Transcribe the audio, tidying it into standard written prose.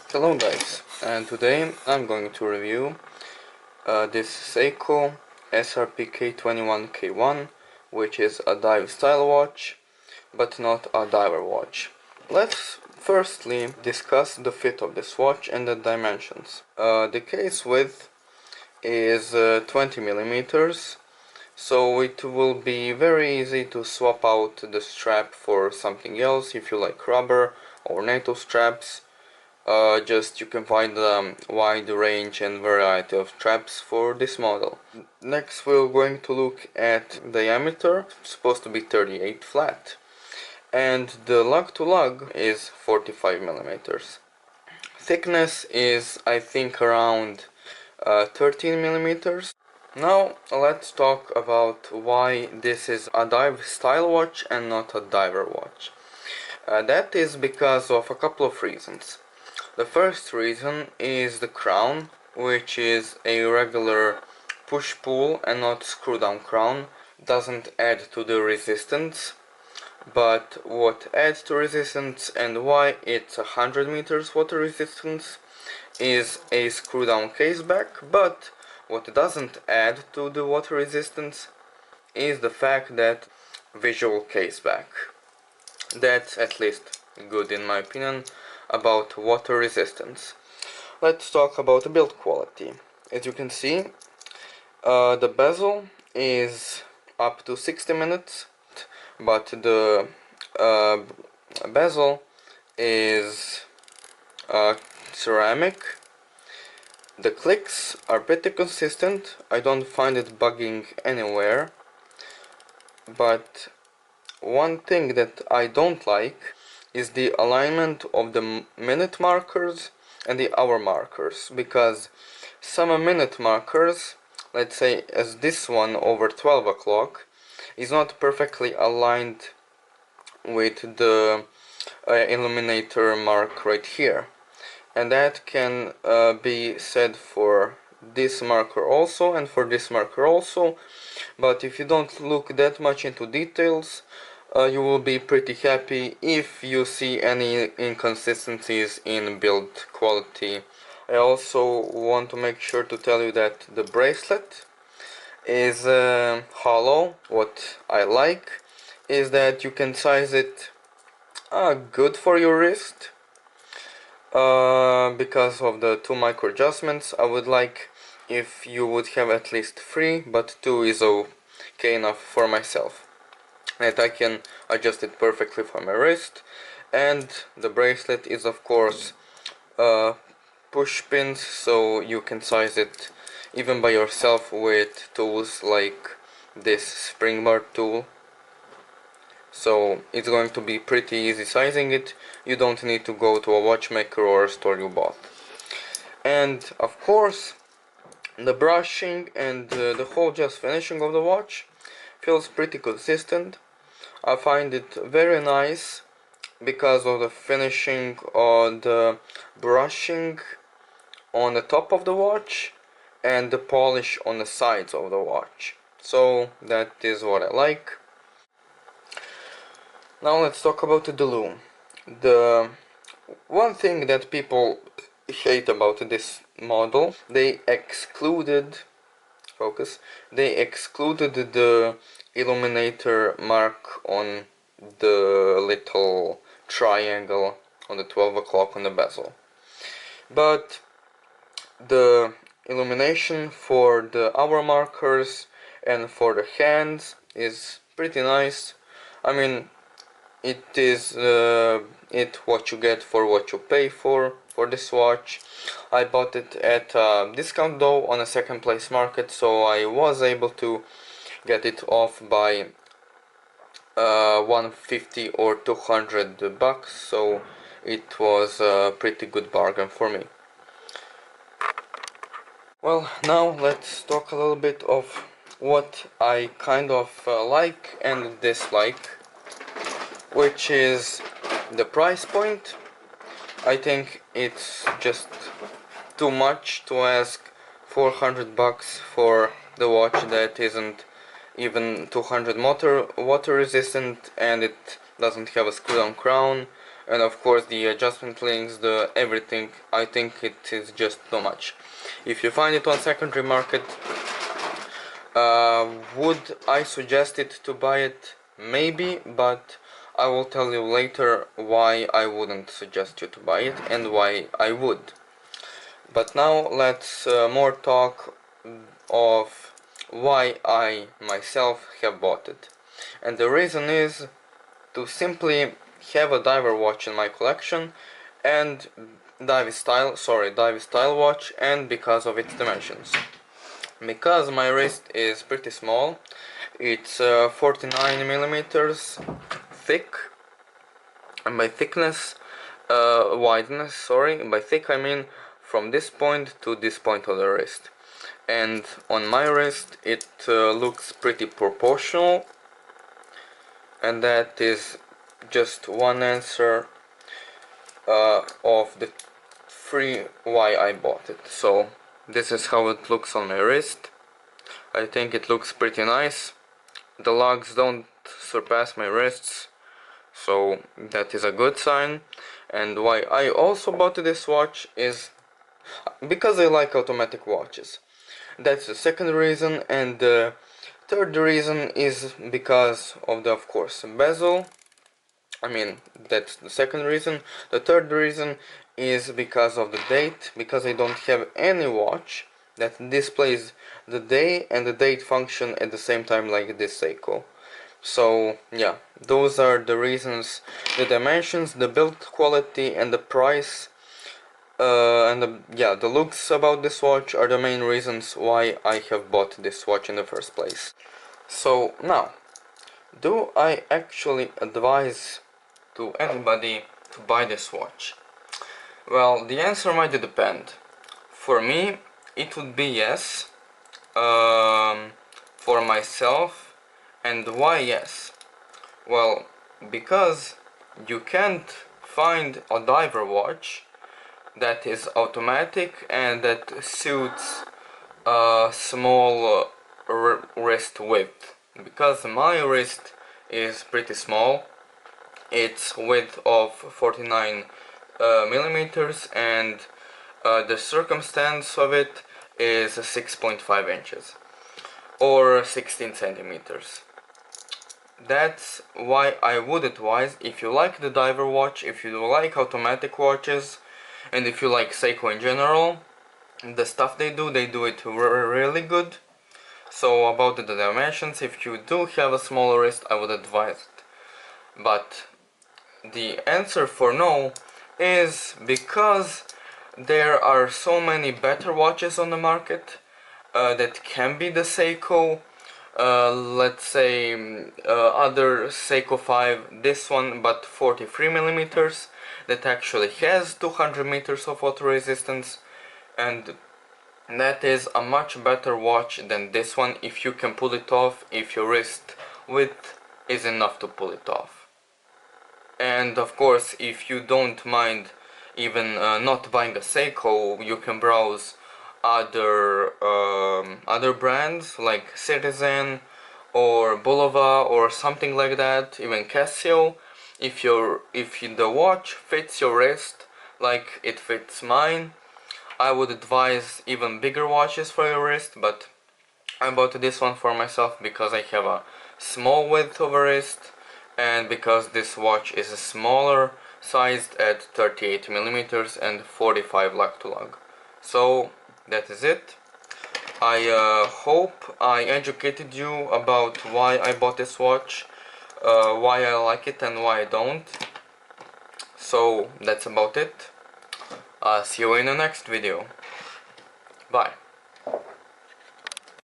Hello guys, and today I'm going to review this SEIKO SRPK29K1, which is a dive style watch, but not a diver watch. Let's firstly discuss the fit of this watch and the dimensions. The case width is 20 millimeters, so it will be very easy to swap out the strap for something else if you like rubber or NATO straps. You can find a wide range and variety of straps for this model. Next we're going to look at diameter, supposed to be 38 flat, and the lug to lug is 45 millimeters. Thickness is I think around 13 millimeters. Now let's talk about why this is a dive style watch and not a diver watch. That is because of a couple of reasons. The first reason is the crown, which is a regular push-pull and not screw-down crown. Doesn't add to the resistance, but what adds to resistance and why it's 100 meters water resistance is a screw-down case back, but what doesn't add to the water resistance is the fact that visual case back. That's at least good in my opinion about water resistance. Let's talk about build quality. As you can see, the bezel is up to 60 minutes, but the bezel is ceramic. The clicks are pretty consistent. I don't find it bugging anywhere, but one thing that I don't like is the alignment of the minute markers and the hour markers, because some minute markers, let's say as this one over 12 o'clock, is not perfectly aligned with the illuminator mark right here, and that can be said for this marker also and for this marker also, but if you don't look that much into details, you will be pretty happy if you see any inconsistencies in build quality. I also want to make sure to tell you that the bracelet is hollow. What I like is that you can size it good for your wrist. Because of the 2 micro adjustments, I would like if you would have at least 3, but 2 is okay enough for myself. And I can adjust it perfectly for my wrist. And the bracelet is of course push pins, so you can size it even by yourself with tools like this spring bar tool. So it's going to be pretty easy sizing it. You don't need to go to a watchmaker or a store you bought. And of course the brushing and the whole just finishing of the watch feels pretty consistent. I find it very nice because of the finishing on the brushing on the top of the watch and the polish on the sides of the watch. So that is what I like. Now let's talk about the lume. The one thing that people hate about this model, they excluded the illuminator mark on the little triangle on the 12 o'clock on the bezel. But the illumination for the hour markers and for the hands is pretty nice. I mean, it is what you get for what you pay for this watch. I bought it at a discount though on a second place market, so I was able to get it off by 150 or 200 bucks, so it was a pretty good bargain for me. Well, now let's talk a little bit of what I kind of like and dislike, which is the price point. I think it's just too much to ask 400 bucks for the watch that isn't even 200 water resistant, and it doesn't have a screw down crown, and of course the adjustment links, the everything. I think it is just too much. If you find it on secondary market, would I suggest it to buy it? Maybe, but I will tell you later why I wouldn't suggest you to buy it and why I would. But now let's more talk of why I myself have bought it. And the reason is to simply have a diver watch in my collection and dive style watch, and because of its dimensions. Because my wrist is pretty small, it's 49 millimeters thick, and by thickness, wideness, sorry, by thick I mean from this point to this point of the wrist. And on my wrist it looks pretty proportional, and that is just one answer of the three why I bought it. So this is how it looks on my wrist. I think it looks pretty nice. The lugs don't surpass my wrists, so that is a good sign. And why I also bought this watch is because I like automatic watches. That's the second reason, and the third reason is because of the, of course, bezel. I mean, that's the second reason. The third reason is because of the date, because I don't have any watch that displays the day and the date function at the same time like this Seiko. So yeah, those are the reasons. The dimensions, the build quality, and the price, and the looks about this watch are the main reasons why I have bought this watch in the first place. So now, do I actually advise to anybody to buy this watch? Well, the answer might depend. For me, it would be yes. For myself, and why yes? Well, because you can't find a diver watch that is automatic and that suits a small wrist width. Because my wrist is pretty small. It's width of 49 millimeters, and the circumstance of it is 6.5 inches or 16 centimeters. That's why I would advise, if you like the diver watch, if you like automatic watches, and if you like Seiko in general, the stuff they do it really good. So about the dimensions, if you do have a smaller wrist, I would advise it. But the answer for no is because there are so many better watches on the market that can be the Seiko. Let's say other Seiko 5, this one, but 43 millimeters, that actually has 200 meters of water resistance, and that is a much better watch than this one if you can pull it off, if your wrist width is enough to pull it off. And of course, if you don't mind even not buying a Seiko, you can browse other brands like Citizen or Bulova or something like that, even Casio. If the watch fits your wrist like it fits mine, I would advise even bigger watches for your wrist, but I bought this one for myself because I have a small width of a wrist, and because this watch is smaller sized at 38 millimeters and 45 lug to lug. So that is it. I hope I educated you about why I bought this watch, why I like it and why I don't. So that's about it. See you in the next video. Bye.